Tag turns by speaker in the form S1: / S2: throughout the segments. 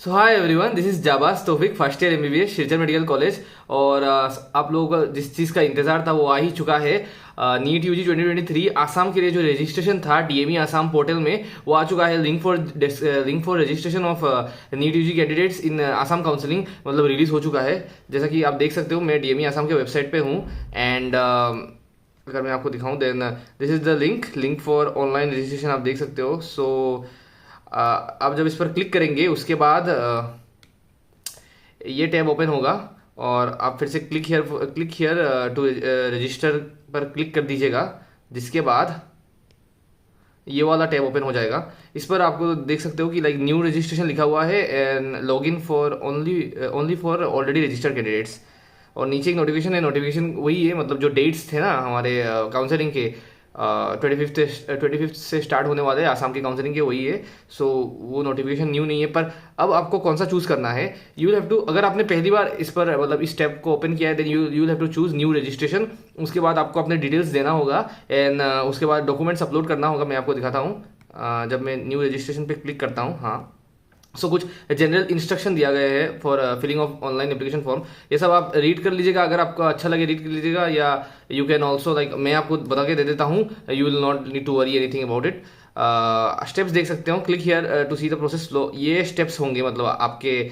S1: So hi everyone, this is Jabaz Taufiq, first year MBBS शिरचर medical college. और आप लोगों को जिस चीज़ का इंतजार था वो आ ही चुका है। नीट यूजी 2023 आसाम के लिए जो रजिस्ट्रेशन था डीएमई आसाम पोर्टल में वो आ चुका है। Link for registration of NEET UG candidates in Assam counselling मतलब रिलीज हो चुका है। जैसा कि आप देख सकते हो, मैं डीएमई आसाम के वेबसाइट पे हूँ। एंड अगर मैं आपको दिखाऊं then this is the link for online registration, आप देख सकते हो। सो आप जब इस पर क्लिक करेंगे उसके बाद ये टैब ओपन होगा और आप फिर से क्लिक हियर टू रजिस्टर पर क्लिक कर दीजिएगा। जिसके बाद ये वाला टैब ओपन हो जाएगा। इस पर आपको देख सकते हो कि लाइक न्यू रजिस्ट्रेशन लिखा हुआ है and log in for only for already registered candidates. और नीचे एक नोटिफिकेशन है, नोटिफिकेशन वही है, मतलब जो डेट्स थे ना हमारे काउंसलिंग के 25 से स्टार्ट होने वाले आसाम की काउंसलिंग के, वही है। सो वो नोटिफिकेशन न्यू नहीं है। पर अब आपको कौन सा चूज करना है, यू विल हैव टू, अगर आपने पहली बार इस पर मतलब इस स्टेप को ओपन किया है then you will have to choose new registration. उसके बाद आपको अपने डिटेल्स देना होगा एंड उसके बाद डॉक्यूमेंट्स अपलोड करना होगा। मैं आपको दिखाता हूँ। जब मैं न्यू रजिस्ट्रेशन पे क्लिक करता हूँ, हाँ, सो कुछ जनरल इंस्ट्रक्शन दिया गया है for filling of online application form. ये सब आप रीड कर लीजिएगा, अगर आपको अच्छा लगे रीड कर लीजिएगा, या यू कैन ऑल्सो लाइक मैं आपको बता के दे देता हूँ। You will not need to worry anything about it. Steps देख सकते हो, click here to see the process flow. ये स्टेप्स होंगे मतलब आपके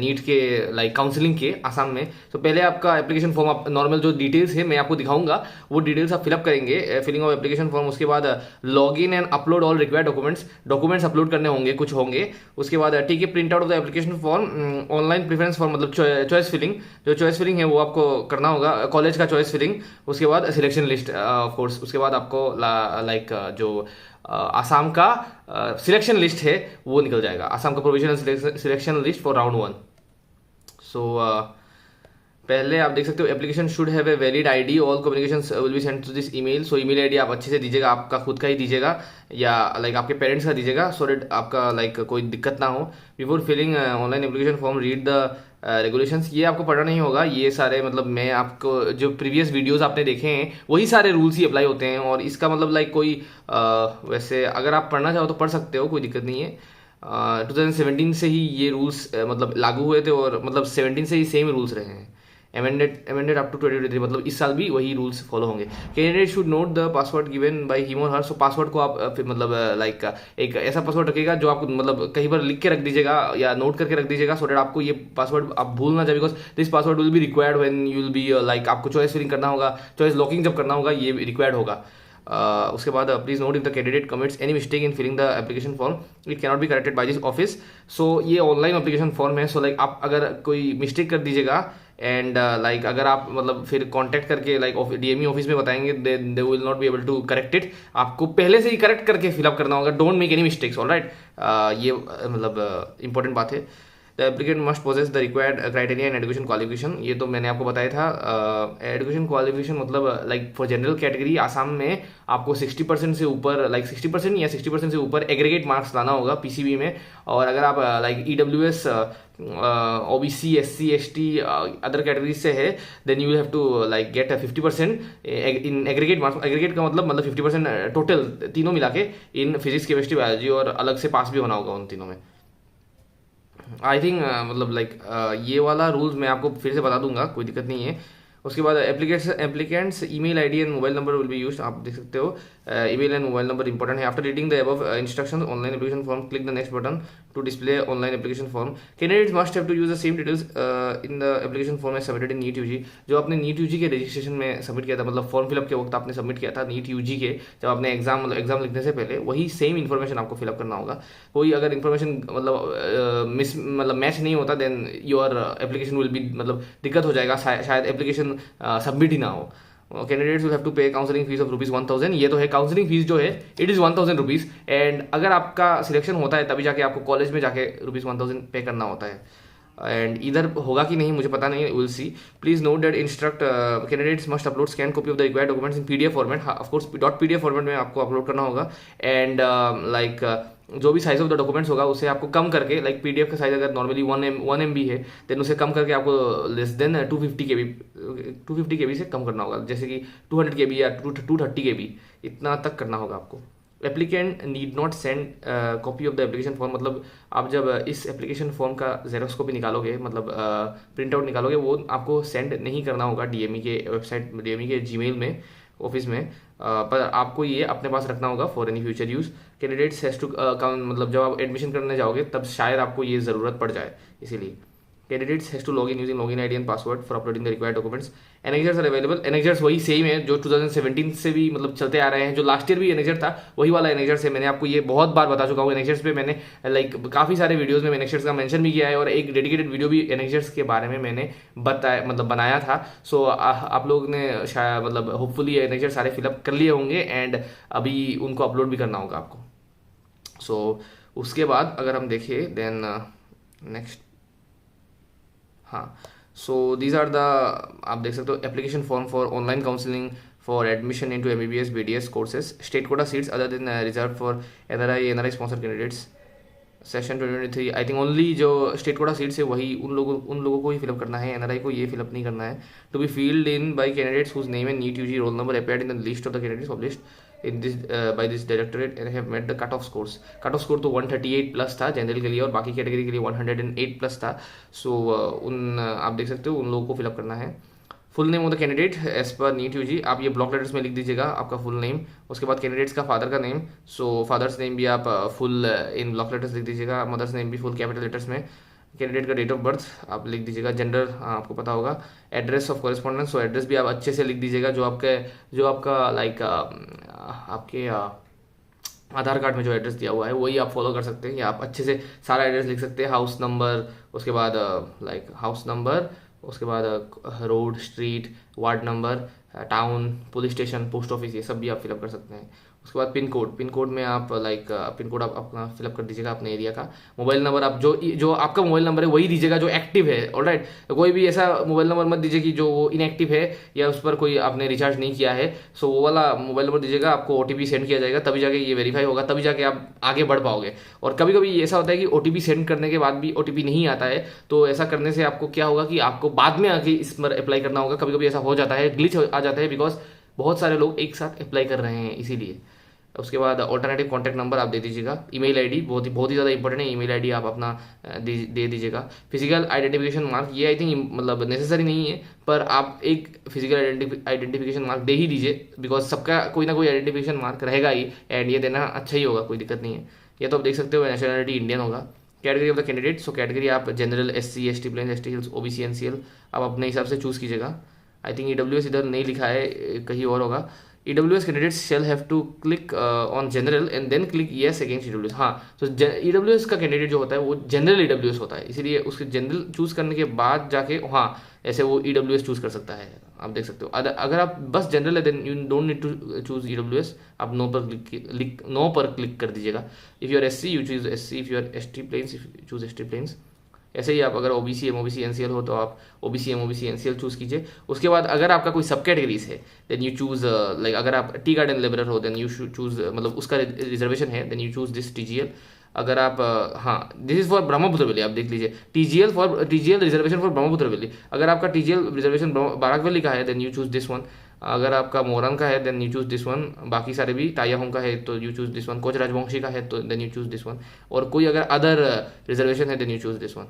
S1: नीट के लाइक काउंसलिंग के आसाम में। तो पहले आपका एप्लीकेशन फॉर्म, आप नॉर्मल जो डिटेल्स है मैं आपको दिखाऊंगा वो डिटेल्स आप फिलअप करेंगे, फिलिंग ऑफ एप्लीकेशन फॉर्म। उसके बाद log in and upload all required documents upload करने होंगे, कुछ होंगे। उसके बाद ठीक है, print out of the application form, online preference form मतलब चॉइस फिलिंग, जो चॉइस फिलिंग है वो आपको करना होगा, कॉलेज का चॉइस फिलिंग। उसके बाद सिलेक्शन लिस्ट ऑफ कोर्स। उसके बाद आपको लाइक जो आसाम का सिलेक्शन लिस्ट है वो निकल जाएगा, आसाम का provisional selection list for round 1। So पहले आप देख सकते हो, application should have a valid ID, all communications will be send to this email. So email ID आप अच्छे से दीजिएगा, आपका खुद का ही दीजिएगा या लाइक आपके पेरेंट्स का दीजिएगा, सो डेट आपका लाइक कोई दिक्कत ना हो। Before filling online application form read the regulations. ये आपको पढ़ना नहीं होगा, ये सारे मतलब मैं आपको जो प्रीवियस वीडियोस आपने देखे हैं वही सारे रूल्स ही अप्लाई होते हैं। और इसका मतलब लाइक कोई वैसे अगर आप पढ़ना चाहो तो पढ़ सकते हो, कोई दिक्कत नहीं है। 2017 से ही ये रूल्स मतलब लागू हुए थे और मतलब 17 से ही सेम रूल्स रहे हैं। amended अप टू 2023, मतलब इस साल भी वही रूल्स फॉलो होंगे। Candidate should note the password given by him और हर। सो पासवर्ड को आप फिर मतलब लाइक एक ऐसा पासवर्ड रखिएगा जो आप मतलब कहीं पर लिख के रख दीजिएगा या नोट करके रख दीजिएगा, सो डेट आपको ये पासवर्ड आप भूल ना जाए, because this password will be required when you will be like आपको चॉइस फिलिंग करना होगा, चॉइस लॉकिंग जब करना होगा ये रिक्वायर्ड होगा। उसके बाद please note if the candidate commits any mistake in filling the application form it cannot be corrected by this office. So ये ऑनलाइन एप्लीकेशन फॉर्म है, सो लाइक आप अगर कोई मिस्टेक कर दीजिएगा एंड लाइक अगर आप मतलब फिर कांटेक्ट करके लाइक डीएमई ऑफिस में बताएंगे they will not be able to correct it. आपको पहले से ही करेक्ट करके फिलअप करना होगा, don't make any mistakes, alright. ये मतलब इंपॉर्टेंट बात है। The applicant must possess the required criteria and education qualification. ये तो मैंने आपको बताया था। एजुकेशन क्वालिफिकेशन मतलब like for general category Assam में आपको 60% से ऊपर, लाइक 60% या 60% से ऊपर एग्रीगेट मार्क्स लाना होगा पीसीबी में। और अगर आप like EWS, OBC, SC, ST other categories से है then you have to like get 50% in aggregate marks. Aggregate का मतलब 50% टोटल तीनों मिला के इन फिजिक्स, केमिस्ट्री, बायोलॉजी, और अलग से पास भी होना होगा उन तीनों में। आई थिंक मतलब लाइक ये वाला रूल्स मैं आपको फिर से बता दूंगा, कोई दिक्कत नहीं है। उसके बाद applicants email ID and mobile number will be used. आप देख सकते हो email and mobile number important है। After reading the above instructions online application form click the next button to display online application form. Candidates must have to use the same details in the application form as submitted in NEET UG. जो आपने NEET UG के registration में submit किया था, मतलब form fill up के वक्त आपने सबमिट किया था नीट यूजी के, जब आपने एग्जाम लिखने से पहले, वही सेम इन्फॉर्मेशन आपको फिलअप करना होगा। कोई अगर इन्फॉर्मेशन मतलब मैच नहीं होता then your application will be मतलब दिक्कत हो जाएगा, शायद एप्लीकेशन सबमिट ही ना हो। कैंडिडेट्स विल हैव टू पे काउंसलिंग फीस ऑफ ₹1000। ये तो है काउंसलिंग फीस जो है इट इज़ ₹1000। एंड अगर आपका सिलेक्शन होता है तभी जाके आपको कॉलेज में जाके ₹1000 पे करना होता है। एंड इधर होगा कि नहीं मुझे पता नहीं, will see. Please note that instruct candidates must upload scan copy of the required documents in PDF format. Of course .pdf format में आपको अपलोड करना होगा। एंड लाइक जो भी साइज ऑफ द डॉक्यूमेंट्स होगा उसे आपको कम करके, लाइक पीडीएफ का साइज अगर नॉर्मली 1 MB है देन उसे कम करके आपको लेस देन 250 KB से कम करना होगा, जैसे कि 200 KB या 230 KB इतना तक करना होगा आपको। Applicant need not send copy of the application form, मतलब आप जब इस एप्लीकेशन फॉर्म का जेरोक्स कॉपी निकालोगे, मतलब प्रिंट आउट निकालोगे, वो आपको सेंड नहीं करना होगा डीएमई के वेबसाइट, डीएमई के जीमेल में, ऑफिस में, पर आपको ये अपने पास रखना होगा for any future use. Candidates has to मतलब जब आप एडमिशन करने जाओगे तब शायद आपको ये ज़रूरत पड़ जाए, इसीलिए candidates has to log in using login ID and password for uploading the required documents. Annexures are available. Annexures वही सेम है जो 2017 से भी मतलब चलते आ रहे हैं, जो लास्ट ईयर भी एनेक्जर था वही वाला एनेक्जर्स है। मैंने आपको ये बहुत बार बता चुका हूँ। एनेक्जर्स पे मैंने लाइक काफ़ी सारे वीडियोस में एनेक्जर्स का मेंशन भी किया है, और एक डेडिकेटेड वीडियो भी एनेक्जर्स के बारे में मैंने बताया, मतलब बनाया था। सो आप लोग ने शायद मतलब होपफुली एनेक्जर सारे फिलअप कर लिए होंगे, एंड अभी उनको अपलोड भी करना होगा आपको। सो उसके बाद अगर हम देखें देन नेक्स्ट, हाँ, सो दीज आर द, आप देख सकते हो, application form for online counselling for admission into MBBS BDS courses, state quota seats other than reserve for NRI sponsor candidates, session 2023। I think only जो state quota seats है वही उन लोगों को ही फिलअप करना है, एनआरआई को ये फिलअप नहीं करना है। To be filled in by candidates whose name and NEET UG roll number appeared in the list of the candidates published in this by this directorate and have met the cut off scores. Cut off score तो 138 plus था general के लिए, और बाकी category के लिए 108 plus था। सो आप देख सकते हो उन लोगों को फिलअप करना है। Full name of the candidate as per NEET UG, आप ये ब्लॉक लेटर्स में लिख दीजिएगा आपका फुल नेम। उसके बाद कैंडिडेट्स का फादर का नेम, सो फादर्स नेम भी आप फुल इन ब्लॉक लेटर्स लिख दीजिएगा, मदर्स नेम भी फुल कैपिटल लेटर्स में। कैंडिडेट का डेट ऑफ बर्थ आप लिख दीजिएगा, जेंडर आपको पता होगा, address of correspondence, so address भी आप अच्छे से लिख दीजिएगा, जो आपका लाइक आपके आधार कार्ड में जो एड्रेस दिया हुआ है वही आप फॉलो कर सकते हैं, या आप अच्छे से सारा एड्रेस लिख सकते हैं, हाउस नंबर, उसके बाद लाइक हाउस नंबर, उसके बाद road, street, ward number, town, police station, post office, ये सब भी आप फिलअप कर सकते हैं। उसके बाद पिन कोड में आप लाइक पिन कोड आप अपना फिलअप कर दीजिएगा अपने एरिया का। मोबाइल नंबर आप जो आपका मोबाइल नंबर है वही दीजिएगा जो एक्टिव है, ऑलराइट। कोई भी ऐसा मोबाइल नंबर मत दीजिए कि जो वो इनएक्टिव है या उस पर कोई आपने रिचार्ज नहीं किया है। सो वो वाला मोबाइल नंबर दीजिएगा, आपको ओटीपी सेंड किया जाएगा, तभी जाके ये वेरीफाई होगा, तभी जाके आप आगे बढ़ पाओगे। और कभी कभी ऐसा होता है कि ओटीपी सेंड करने के बाद भी ओटीपी नहीं आता है, तो ऐसा करने से आपको क्या होगा कि आपको बाद में आके इस पर अप्लाई करना होगा। कभी कभी ऐसा हो जाता है, ग्लिच आ जाता है, बिकॉज बहुत सारे लोग एक साथ अप्लाई कर रहे हैं, इसीलिए। उसके बाद ऑल्टरनेटिव कॉन्टैक्ट नंबर आप दे दीजिएगा। ईमेल आईडी बहुत ही ज़्यादा इंपॉर्टेंट है, ईमेल आईडी आप अपना दे दीजिएगा। फिजिकल आइडेंटिफिकेशन मार्क, ये आई थिंक मतलब नेसेसरी नहीं है, पर आप एक फिजिकल आइडेंटिफिकेशन मार्क दे ही दीजिए, बिकॉज सबका कोई ना कोई आइडेंटिफिकेशन मार्क रहेगा ही, एंड ये देना अच्छा ही होगा, कोई दिक्कत नहीं है। ये तो आप देख सकते हो नेशनलिटी इंडियन होगा। Category of the candidate, so category आप general, SC ST plain, ST hills, OBC NCL आप अपने हिसाब से चूज़ कीजिएगा। आई थिंक EWS इधर नहीं लिखा है, कहीं और होगा। EWS candidates shall have to click on general and then click yes against EWS। हाँ, तो EWS का कैंडिडेट जो होता है वो जनरल EWS होता है, इसीलिए उसके जनरल चूज करने के बाद जाके हाँ ऐसे वो EWS चूज कर सकता है। आप देख सकते हो, अगर आप बस जनरल है then you don't need to choose EWS, आप नो पर क्लिक कर दीजिएगा। If you are SC you choose SC, if you are ST plains you choose ST plains. ऐसे ही आप अगर OBC MOBC NCL हो तो आप OBC MOBC NCL चूज़ कीजिए। उसके बाद अगर आपका कोई सब कैटेगरीज है देन यू चूज़ लाइक अगर आप टी गार्डन लेबरर हो देन यू शुड चूज़, मतलब उसका रिजर्वेशन है then you choose this TGL। अगर आप हाँ this is for Brahmaputra valley, आप देख लीजिए TGL reservation for Brahmaputra valley. अगर आपका TGL रिजर्वेशन बाराक वैली का है then you choose this one. अगर आपका मोरन का है then you choose this one. बाकी सारे भी टाया होम का है तो you choose this one. Koch Rajbongshi का है तो then you choose this one. और कोई अगर अदर रिजर्वेशन है then you choose this one.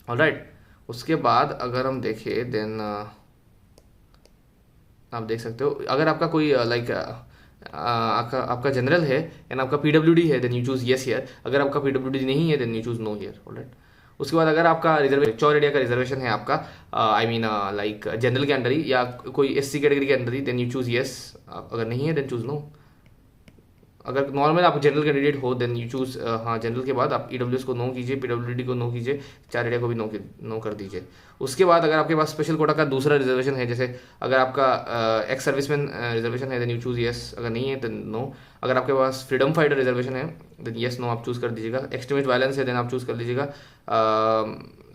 S1: Alright, उसके बाद अगर हम देखें देन आप देख सकते हो अगर आपका कोई लाइक आपका जनरल है एंड आपका PWD है then you choose yes here. अगर आपका PWD नहीं है then you choose no here. Alright, उसके बाद अगर आपका चौर एरिया का रिजर्वेशन है आपका आई मीन लाइक जनरल के अंडर ही या कोई SC कैटेगरी के अंडर ही देन यू चूज़ येस। अगर नहीं है देन चूज़ नो। अगर नॉर्मल आप जनरल कैंडिडेट हो देन यू चूज़ हाँ जनरल के बाद आप EWS को नो कीजिए, PWD को नो कीजिए, चार एरिया को भी नो कर दीजिए। उसके बाद अगर आपके पास स्पेशल कोटा का दूसरा रिजर्वेशन है, जैसे अगर आपका एक्स सर्विसमैन रिजर्वेशन है देन यू चूज़ येस, अगर नहीं है देन नो। अगर आपके पास फ्रीडम फाइटर रिजर्वेशन है देन येस नो आप चूज़ कर दीजिएगा। एक्सट्रीमिस्ट वायलेंस है देन आप चूज़ कर लीजिएगा,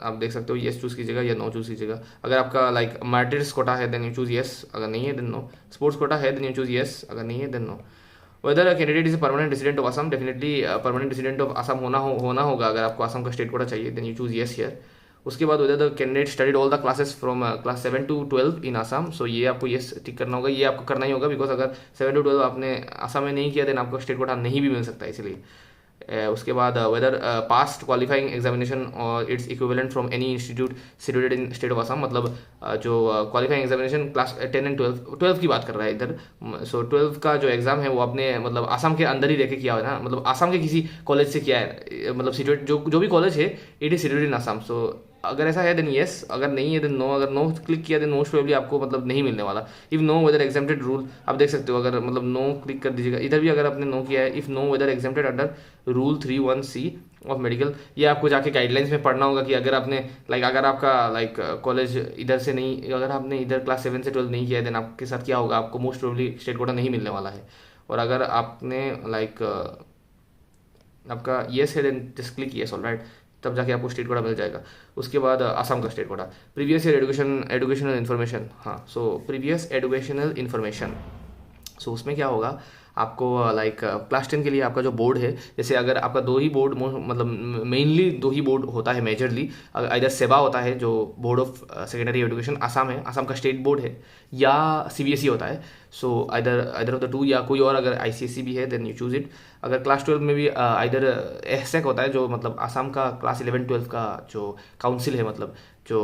S1: आप देख सकते हो येस चूज़ कीजिएगा या नो चूज़ कीजिएगा। अगर आपका लाइक मार्टिर्स कोटा है देन यू चूज़ येस, अगर नहीं है देन नो। स्पोर्ट्स कोटा है देन यू चूज़ येस, अगर नहीं है then no. Whether candidate is permanent resident of Assam, definitely permanent resident of Assam होना होगा। अगर आपको असम का स्टेट कोटा चाहिए then you choose yes here. उसके बाद whether the candidate studied all the classes from class 7 to 12 in Assam. So ये आपको ये टिक करना होगा, ये आपको करना ही होगा, बिकॉज अगर 7 to 12 आपने आसाम में नहीं किया देन आपको स्टेट कोटा नहीं भी मिल सकता है, इसलिए। उसके बाद वेदर पास्ट क्वालिफाइंग एग्जामिनेशन और its equivalent from any institute situated in state of Assam, मतलब जो क्वालिफाइंग एग्जामिनेशन क्लास 10 एंड 12 की बात कर रहा है इधर। सो 12 का जो एग्जाम है वो आपने मतलब आसाम के अंदर ही रह के किया है ना, मतलब आसाम के किसी कॉलेज से किया है, मतलब सिचुएट जो भी कॉलेज है it is situated in Assam. So अगर ऐसा है देन येस, अगर नहीं है देन नो। अगर नो क्लिक किया देन मोस्ट प्रोबेबली आपको मतलब नहीं मिलने वाला। If no whether exempted rule, आप देख सकते हो, अगर मतलब नो क्लिक कर दीजिएगा इधर भी, अगर आपने नो किया है, if no whether exempted under rule 3(1)(c) of medical, ये आपको जाके गाइडलाइंस में पढ़ना होगा कि अगर आपने अगर आपका कॉलेज इधर से नहीं, अगर आपने इधर क्लास 7 से 12 नहीं किया है देन आपके साथ क्या होगा, आपको मोस्ट प्रोबेबली स्टेट कोटा नहीं मिलने वाला है। और अगर आपने आपका येस है then just click yes, alright, तब जाके आपको स्टेट कोटा मिल जाएगा। उसके बाद असम का state Kota, previous year educational information. हाँ, सो प्रीवियस एजुकेशनल इन्फॉर्मेशन, सो उसमें क्या होगा आपको क्लास 10 के लिए आपका जो बोर्ड है, जैसे अगर आपका दो ही बोर्ड मतलब मेनली दो ही बोर्ड होता है मेजरली, इधर सेबा होता है जो board of secondary education Assam है, आसाम का स्टेट बोर्ड है, या CBSE होता है। So either of the two, या कोई और अगर ICSE भी है देन यू चूज इट। अगर क्लास 12 में भी आइदर एहसेक होता है जो मतलब आसाम का क्लास 11-12 का जो काउंसिल है, मतलब जो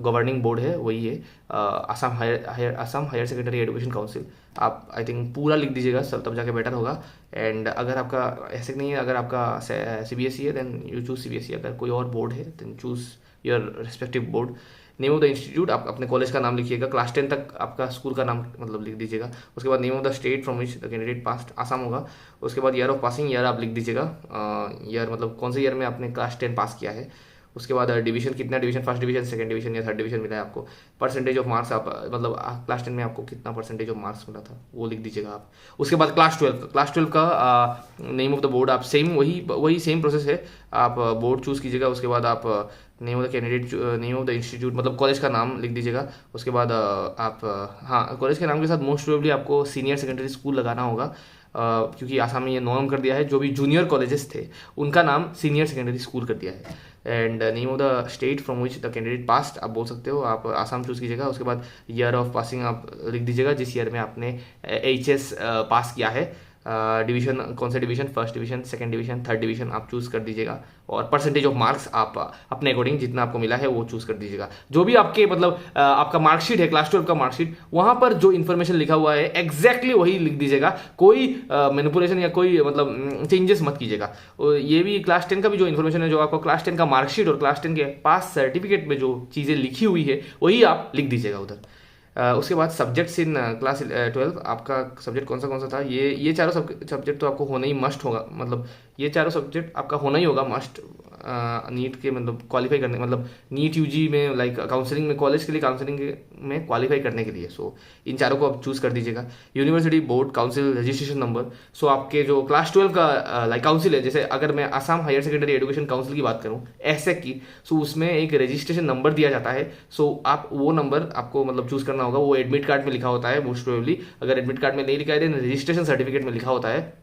S1: गवर्निंग बोर्ड है वही है Assam higher secondary education council. आप आई थिंक पूरा लिख दीजिएगा सब, तब जाके बेटर होगा। एंड अगर आपका ऐसे नहीं है, अगर आपका CBSE है देन यू चूज CBSE, अगर कोई और बोर्ड है then choose your respective board. Name of the institute, आप अपने कॉलेज का नाम लिखिएगा, क्लास 10 तक आपका स्कूल का नाम मतलब लिख दीजिएगा। उसके बाद name of the state from which the candidate past, Assam होगा। उसके बाद ईयर ऑफ पासिंग, ईयर आप लिख दीजिएगा, ईयर मतलब कौन से ईयर में आपने क्लास 10 पास किया है। उसके बाद डिवीजन, कितना division, first division, second division या थर्ड डिवीजन मिला है आपको। परसेंटेज ऑफ मार्क्स, आप मतलब क्लास 10 में आपको कितना परसेंटेज ऑफ मार्क्स मिला था वो लिख दीजिएगा आप। उसके बाद क्लास 12 का नेम ऑफ द बोर्ड, आप सेम वही सेम प्रोसेस है, आप बोर्ड चूज़ कीजिएगा। उसके बाद आप name of the candidate, name of the institute मतलब कॉलेज का नाम लिख दीजिएगा। उसके बाद आप हाँ, कॉलेज के नाम के साथ मोस्ट प्रोबेबली आपको सीनियर सेकेंडरी स्कूल लगाना होगा, क्योंकि आसाम में ये नॉर्म कर दिया है, जो भी जूनियर कॉलेजेस थे उनका नाम सीनियर सेकेंडरी स्कूल कर दिया है। And name of the state from which the candidate past, आप बोल सकते हो, आप आसाम चूज़ कीजिएगा। उसके बाद ईयर ऑफ पासिंग आप लिख दीजिएगा, जिस ईयर में आपने HS पास किया है। डिवीजन, कौन सा division, first division, second division, third division आप चूज़ कर दीजिएगा। और परसेंटेज ऑफ मार्क्स आप अपने अकॉर्डिंग जितना आपको मिला है वो चूज़ कर दीजिएगा। जो भी आपके मतलब आपका मार्कशीट है, क्लास 12 का मार्कशीट, वहाँ पर जो इन्फॉर्मेशन लिखा हुआ है एग्जैक्टली वही लिख दीजिएगा, कोई मैनिपुलेशन या कोई मतलब चेंजेस मत कीजिएगा। ये भी क्लास 10 का भी जो इन्फॉर्मेशन है, जो आपको क्लास 10 का मार्कशीट और क्लास 10 के पास सर्टिफिकेट में जो चीज़ें लिखी हुई है वही आप लिख दीजिएगा उधर। उसके बाद सब्जेक्ट्स इन क्लास 12, आपका सब्जेक्ट कौन सा था, ये चारों सब्जेक्ट तो आपको होना ही मस्ट होगा, मतलब ये चारों सब्जेक्ट आपका होना ही होगा मस्ट नीट के मतलब क्वालिफाई करने, मतलब नीट UG में काउंसलिंग में, कॉलेज के लिए काउंसलिंग में क्वालिफाई करने के लिए। सो इन चारों को आप चूज़ कर दीजिएगा। University board council registration number, so आपके जो क्लास 12 का काउंसिल है, जैसे अगर मैं Assam higher secondary education council की बात करूँ एहसेक की, सो उसमें एक रजिस्ट्रेशन नंबर दिया जाता है। सो आप वो नंबर आपको मतलब चूज़ करना होगा, वो एडमिट कार्ड में लिखा होता है मोस्ट प्रोबेबली। अगर एडमिट कार्ड में नहीं लिखा है देन रजिस्ट्रेशन सर्टिफिकेट में लिखा होता है।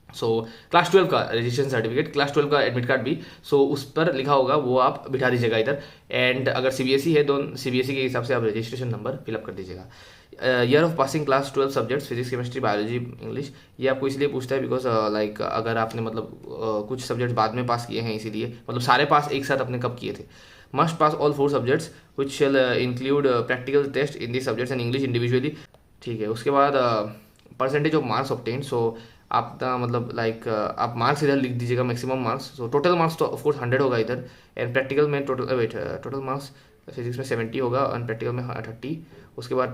S1: सो क्लास 12 का रजिस्ट्रेशन सर्टिफिकेट, क्लास 12 का एडमिट कार्ड भी, सो उस पर लिखा होगा, वो आप बिठा दीजिएगा इधर। एंड अगर CBSE है तो CBSE के हिसाब से आप रजिस्ट्रेशन नंबर फिलअप कर दीजिएगा। Year of passing class 12 subjects, physics, chemistry, biology, English, ये आपको इसलिए पूछता है बिकॉज अगर आपने मतलब कुछ सब्जेक्ट बाद में पास किए हैं, इसीलिए मतलब सारे पास एक साथ आपने कब किए थे। Must pass all 4 subjects which shall include practical test in the subjects and English individually, ठीक है। उसके बाद percentage of marks obtain, so आपका मतलब आप मार्क्स इधर लिख दीजिएगा, maximum marks. So total marks तो ऑफकोर्स 100 होगा इधर। एंड प्रैक्टिकल में टोटल मार्क्स फिजिक्स में 70 होगा और प्रैक्टिकल में 30। उसके बाद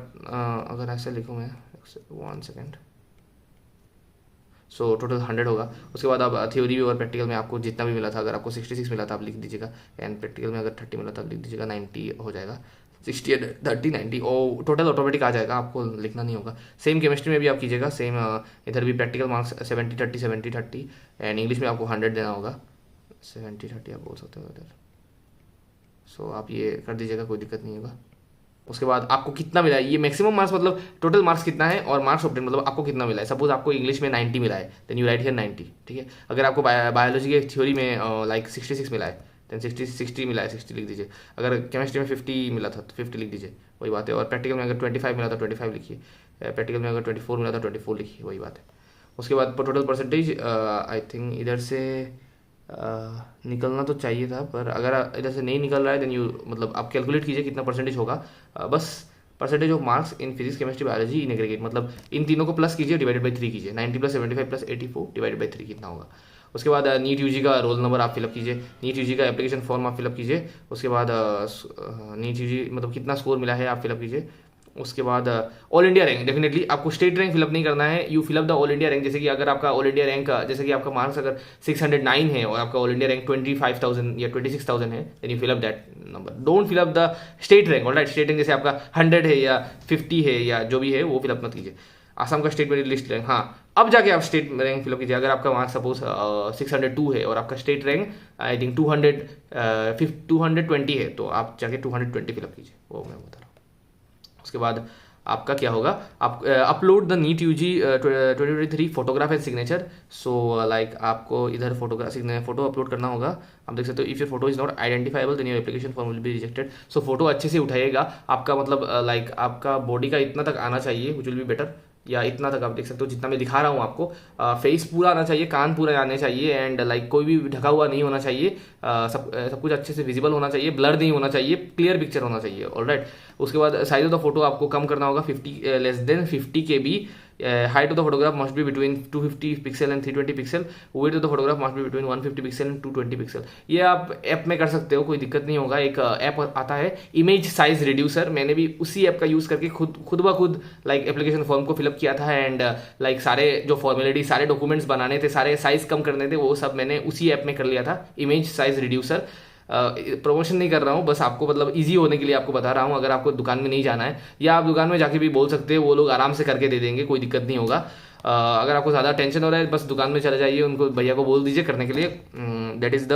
S1: अगर ऐसे लिखूँ मैं 1 सेकेंड, सो टोटल 100 होगा। उसके बाद आप थ्योरी और प्रैक्टिकल में आपको जितना भी मिला था, अगर आपको 66 मिला था आप लिख दीजिएगा। एंड प्रैक्टिकल में अगर 30 मिला था आप लिख दीजिएगा, 90 हो जाएगा। 60 30 90 और टोटल ऑटोमेटिक आ जाएगा, आपको लिखना नहीं होगा। सेम केमिस्ट्री में भी आप कीजिएगा, सेम इधर भी प्रैक्टिकल मार्क्स 70 30 70 30। एंड इंग्लिश में आपको 100 देना होगा, 70 30 आप बोल सकते हो इधर। सो आप ये कर दीजिएगा, कोई दिक्कत नहीं होगा। उसके बाद आपको कितना मिला है, ये मैक्सिमम मार्क्स मतलब टोटल मार्क्स कितना है, और मार्क्स ऑब्टेन मतलब आपको कितना मिला है। सपोज आपको इंग्लिश में 90 मिला है देन यू राइट हियर 90, ठीक है। अगर आपको बायोलॉजी के थ्योरी में 66 मिला है देन 60 मिला है 60 लिख दीजिए। अगर केमिस्ट्री में 50 मिला था तो 50 लिख दीजिए, वही बात है। और प्रैक्टिकल में अगर 25 मिला था 25 लिखिए, प्रैक्टिकल में अगर 24 मिला था 24 लिखिए, वही बात है। उसके बाद टोटल परसेंटेज आई थिंक इधर से निकलना तो चाहिए था, पर अगर इधर से नहीं निकल रहा है देन यू मतलब आप कैलकुलेट कीजिए कितना परसेंटेज होगा। बस percentage of marks in physics chemistry biology in aggregate, मतलब इन तीनों को प्लस कीजिए, डिवाइडेड बाई 3 कीजिए। 90 + 75 + 84 डिवाइडेड बाई 3 कितना होगा। उसके बाद नीट यूजी का रोल नंबर आप फिलअप कीजिए, नीट यूजी का एप्लीकेशन फॉर्म आप फिलअप कीजिए। उसके बाद नीट यूजी मतलब कितना स्कोर मिला है आप फिलअप कीजिए। उसके बाद ऑल इंडिया रैंक, डेफिनेटली आपको स्टेट रैंक फिलअप नहीं करना है, you fill up the all India rank. जैसे कि अगर आपका ऑल इंडिया रैंक जैसे कि आपका मार्क्स अगर 609 है और आपका ऑल इंडिया रैंक 25,000 या 26,000 है, then you fill up that number, don't fill up the state rank. Alright, state rank जैसे आपका 100 है या 50 है या जो भी है वो फिलअप मत कीजिए। आसाम का स्टेट मेरिट लिस्ट रैंक, हाँ अब जाके आप स्टेट रैंक फिलअप कीजिए। अगर आपका मार्क्स सपोज 602 है और आपका स्टेट रैंक आई थिंक 220 है, तो आप जाके 220 फिलअप कीजिए, वो मैं बता रहा हूँ। उसके बाद आपका क्या होगा, आप upload the NEET UG 2023 photograph and signature. So like आपको इधर फोटो अपलोड करना होगा। आप देख सकते हो, if your photo is not identifiable then your application form will be rejected. So photo अच्छे से उठाइएगा, आपका मतलब लाइक आपका बॉडी का इतना तक आना चाहिए, विच विल बी बेटर, या इतना तक आप देख सकते हो जितना मैं दिखा रहा हूँ आपको। फेस पूरा आना चाहिए, कान पूरा आने चाहिए, एंड लाइक कोई भी ढका हुआ नहीं होना चाहिए। सब कुछ अच्छे से विजिबल होना चाहिए, ब्लर नहीं होना चाहिए, क्लियर पिक्चर होना चाहिए। ऑलराइट, उसके बाद साइज ऑफ द फोटो आपको कम करना होगा, 50 KB। Height of the photograph must be between 250 pixel and 320 pixel. Weight of the photograph must be between 150 pixel and 220 pixel. ये आप ऐप में कर सकते हो, कोई दिक्कत नहीं होगा। एक ऐप आता है इमेज साइज रिड्यूसर, मैंने भी उसी ऐप का यूज करके खुद ब खुद लाइक एप्लीकेशन फॉर्म को फिलअप किया था। एंड लाइक सारे जो फॉर्मेलिटी, सारे डॉक्यूमेंट्स बनाने थे, सारे साइज कम करने थे, वो सब मैंने उसी ऐप में कर लिया था, इमेज साइज रिड्यूसर। प्रमोशन नहीं कर रहा हूँ, बस आपको मतलब इजी होने के लिए आपको बता रहा हूँ। अगर आपको दुकान में नहीं जाना है, या आप दुकान में जाके भी बोल सकते हो, वो लोग आराम से करके दे देंगे, कोई दिक्कत नहीं होगा। अगर आपको ज़्यादा टेंशन हो रहा है, बस दुकान में चले जाइए, उनको भैया को बोल दीजिए करने के लिए। That is the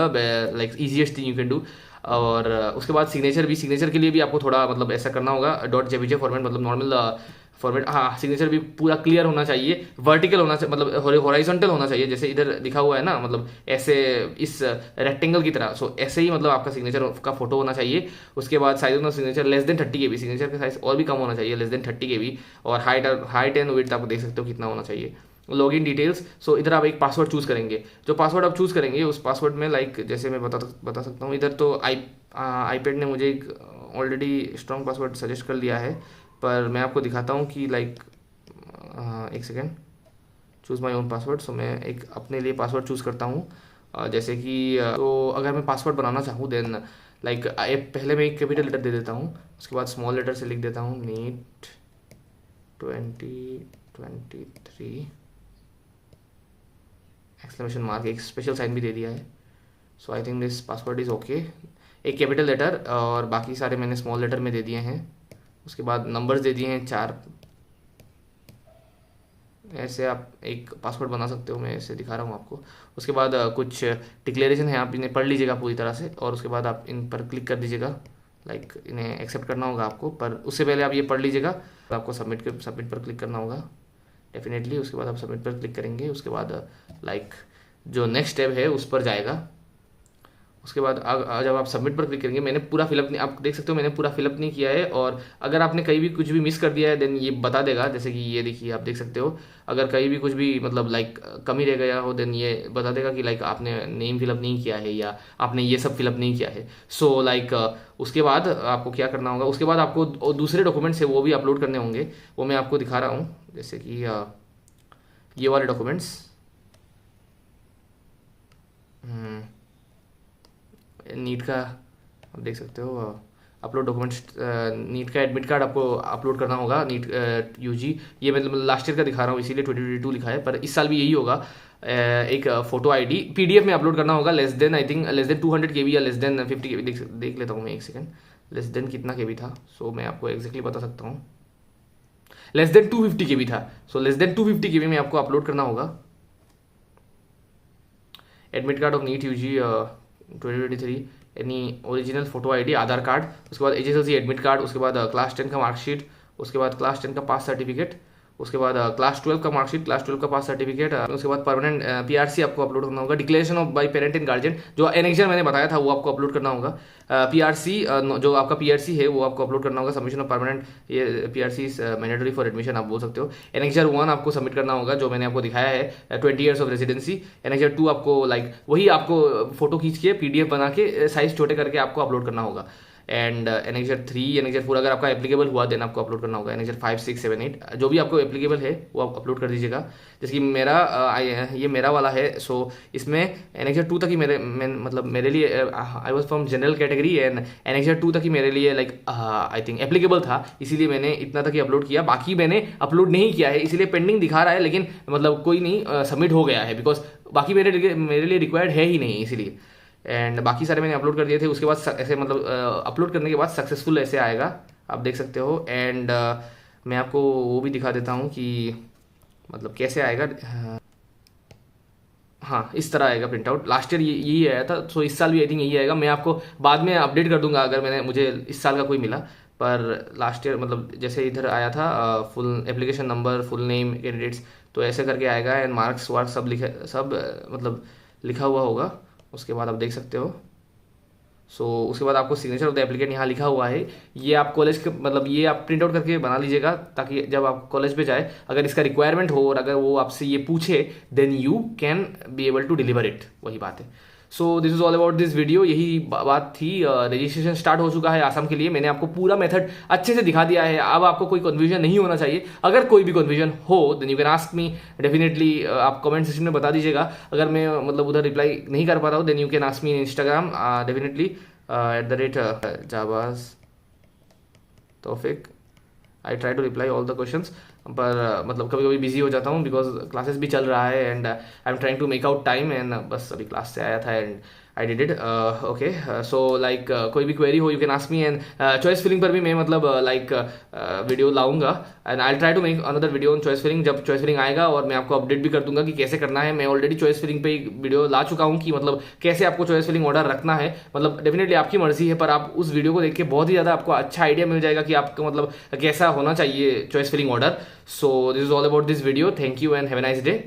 S1: like easiest thing you can do. और उसके बाद सिग्नेचर के लिए भी आपको थोड़ा मतलब ऐसा करना होगा, .jpg फॉर्मेट, मतलब नॉर्मल फॉर्मेट। हाँ, सिग्नेचर भी पूरा क्लियर होना चाहिए, वर्टिकल होना चाहिए, मतलब हॉरिजॉन्टल होना चाहिए, जैसे इधर लिखा हुआ है ना, मतलब ऐसे इस रेक्टेंगल की तरह। सो ऐसे ही मतलब आपका सिग्नेचर का फोटो होना चाहिए। उसके बाद size of signature less than 30 KB, signature का साइज और भी कम होना चाहिए, लेस देन 30 KB। और हाइट एंड वेट आप देख सकते हो कितना होना चाहिए। लॉगिन डिटेल्स, सो इधर आप एक पासवर्ड चूज करेंगे। जो पासवर्ड आप चूज करेंगे उस पासवर्ड में लाइक जैसे मैं बता सकता हूँ, इधर तो आईपैड ने मुझे एक ऑलरेडी स्ट्रॉन्ग पासवर्ड सजेस्ट कर लिया है, पर मैं आपको दिखाता हूँ कि लाइक एक second, choose my own password. So मैं एक अपने लिए पासवर्ड चूज़ करता हूँ। जैसे कि तो अगर मैं पासवर्ड बनाना चाहूँ देन लाइक पहले मैं एक कैपिटल लेटर दे देता हूँ, उसके बाद स्मॉल लेटर से लिख देता हूँ नीट 2023 एक्सक्लेमेशन मार्क, एक स्पेशल साइन भी दे दिया है। So I think this password is okay. एक कैपिटल लेटर और बाकी सारे मैंने स्मॉल लेटर में दे दिए हैं। उसके बाद नंबर्स दे दिए हैं 4। ऐसे आप एक पासवर्ड बना सकते हो, मैं ऐसे दिखा रहा हूँ आपको। उसके बाद कुछ डिक्लेरेशन है, आप इन्हें पढ़ लीजिएगा पूरी तरह से, और उसके बाद आप इन पर क्लिक कर दीजिएगा। लाइक इन्हें एक्सेप्ट करना होगा आपको, पर उससे पहले आप ये पढ़ लीजिएगा। आपको सबमिट पर क्लिक करना होगा डेफिनेटली। उसके बाद आप सबमिट पर क्लिक करेंगे, उसके बाद लाइक जो नेक्स्ट स्टेप है उस पर जाएगा। उसके बाद जब आप सबमिट पर क्लिक करेंगे, मैंने पूरा फिलअप नहीं, आप देख सकते हो मैंने पूरा फिलअप नहीं किया है। और अगर आपने कहीं भी कुछ भी मिस कर दिया है देन ये बता देगा। जैसे कि ये देखिए, आप देख सकते हो, अगर कहीं भी कुछ भी मतलब लाइक कमी रह गया हो देन ये बता देगा कि लाइक आपने नेम फिलअप नहीं किया है या आपने ये सब फिलअप नहीं किया है। सो लाइक उसके बाद आपको क्या करना होगा, उसके बाद आपको दूसरे डॉक्यूमेंट्स है वो भी अपलोड करने होंगे, वो मैं आपको दिखा रहा हूँ। जैसे कि ये वाले डॉक्यूमेंट्स, नीट का आप देख सकते हो अपलोड डॉक्यूमेंट्स, नीट का एडमिट कार्ड आपको अपलोड करना होगा, नीट यूजी। ये मतलब लास्ट ईयर का दिखा रहा हूँ इसीलिए 2022 लिखा है, पर इस साल भी यही होगा। एक फोटो आईडी पीडीएफ में अपलोड करना होगा, less than I think less than 200 KB या लेस देन 50 KB। देख लेता हूँ मैं एक सेकेंड, लेस देन कितना KB था। सो मैं आपको एग्जैक्टली बता सकता हूँ, लेस देन 250 KB था। सो लेस देन 250 KB में आपको अपलोड करना होगा admit card of NEET UG 2023, any original photo ID, Aadhaar card, उसके बाद HSLC एडमिट कार्ड, उसके बाद क्लास 10 का मार्कशीट, उसके बाद क्लास 10 का पास सर्टिफिकेट, उसके बाद क्लास 12 का मार्कशीट, क्लास 12 का पास सर्टिफिकेट, उसके बाद परमानेंट पीआरसी आपको अपलोड करना होगा, declaration of by parent and guardian जो एनेक्जर मैंने बताया था वो आपको अपलोड करना होगा, पीआरसी जो आपका पीआरसी है वो आपको अपलोड करना होगा, सबमिशन ऑफ परमानेंट, ये PRC is mandatory for admission आप बोल सकते हो। एनेक्जर 1 आपको सबमिट करना होगा जो मैंने आपको दिखाया है 20 ईयर्स ऑफ रेजिडेंसी। एनेक्जर 2 आपको लाइक वही आपको फोटो खींच के पीडीएफ बना के साइज छोटे करके आपको अपलोड करना होगा। एंड एनेक्जर 3, एनेक्जर 4 अगर आपका एप्लीकेबल हुआ देन आपको अपलोड करना होगा। एनेक्जर 5, 6, 7, 8 जो भी आपको एप्लीकेबल है वो आप अपलोड कर दीजिएगा। जैसे कि मेरा ये मेरा वाला है, सो इसमें एनेक्जर 2 तक ही मतलब मेरे लिए I was from general category and annexure 2 तक ही मेरे लिए लाइक आई थिंक एप्लीकेबल था, इसीलिए मैंने इतना तक ही अपलोड किया, बाकी मैंने अपलोड नहीं किया है, इसीलिए पेंडिंग दिखा रहा है, लेकिन मतलब कोई नहीं, सबमिट हो गया है बिकॉज बाकी मेरे लिए रिक्वायर्ड है ही नहीं इसीलिए। एंड बाकी सारे मैंने अपलोड कर दिए थे। उसके बाद ऐसे मतलब अपलोड करने के बाद सक्सेसफुल ऐसे आएगा, आप देख सकते हो। एंड मैं आपको वो भी दिखा देता हूँ कि मतलब कैसे आएगा। हाँ, इस तरह आएगा प्रिंट आउट। लास्ट ईयर यही आया था, सो इस साल भी आई थिंक यही आएगा। मैं आपको बाद में अपडेट कर दूंगा अगर मुझे इस साल का कोई मिला, पर लास्ट ईयर मतलब जैसे इधर आया था full application number, full name, candidates, तो ऐसे करके आएगा। एंड मार्क्स वार्क्स सब मतलब लिखा हुआ होगा। उसके बाद आप देख सकते हो। सो उसके बाद आपको सिग्नेचर ऑफ द एप्लीकेंट यहाँ लिखा हुआ है। ये आप कॉलेज के मतलब ये आप प्रिंट आउट करके बना लीजिएगा, ताकि जब आप कॉलेज पे जाए अगर इसका रिक्वायरमेंट हो और अगर वो आपसे ये पूछे then you can be able to deliver it, वही बात है। So this is all about this video, यही बात थी। रजिस्ट्रेशन स्टार्ट हो चुका है आसाम के लिए, मैंने आपको पूरा मेथड अच्छे से दिखा दिया है। अब आपको कोई कन्फ्यूजन नहीं होना चाहिए। अगर कोई भी कन्फ्यूजन हो then you can ask me definitely, आप कमेंट सेक्शन में बता दीजिएगा। अगर मैं मतलब उधर रिप्लाई नहीं कर पा रहा हूँ then you can ask me in Instagram definitely @Jabaz Taufiq. I try to reply all the questions, पर मतलब कभी कभी बिजी हो जाता हूँ बिकॉज क्लासेस भी चल रहा है and I am trying to make out time. And बस अभी क्लास से आया था and I did it. Okay, so like कोई भी क्वेरी हो you can ask me. And choice filling पर भी मैं मतलब लाइक वीडियो लाऊंगा and I try to make another video on choice filling. जब चॉइस फिलिंग आएगा और मैं आपको अपडेट भी कर दूंगा कि कैसे करना है। मैं ऑलरेडी चॉइस फिलिंग पे एक वीडियो ला चुका हूँ कि मतलब कैसे आपको चॉइस फिलिंग ऑर्डर रखना है। मतलब डेफिनेटली आपकी मर्जी है, पर आप उस वीडियो को देख के बहुत ही ज़्यादा आपको अच्छा आइडिया मिल जाएगा कि आपको मतलब कैसा होना चाहिए choice filling order. So this is all about this video. Thank you and have a nice day.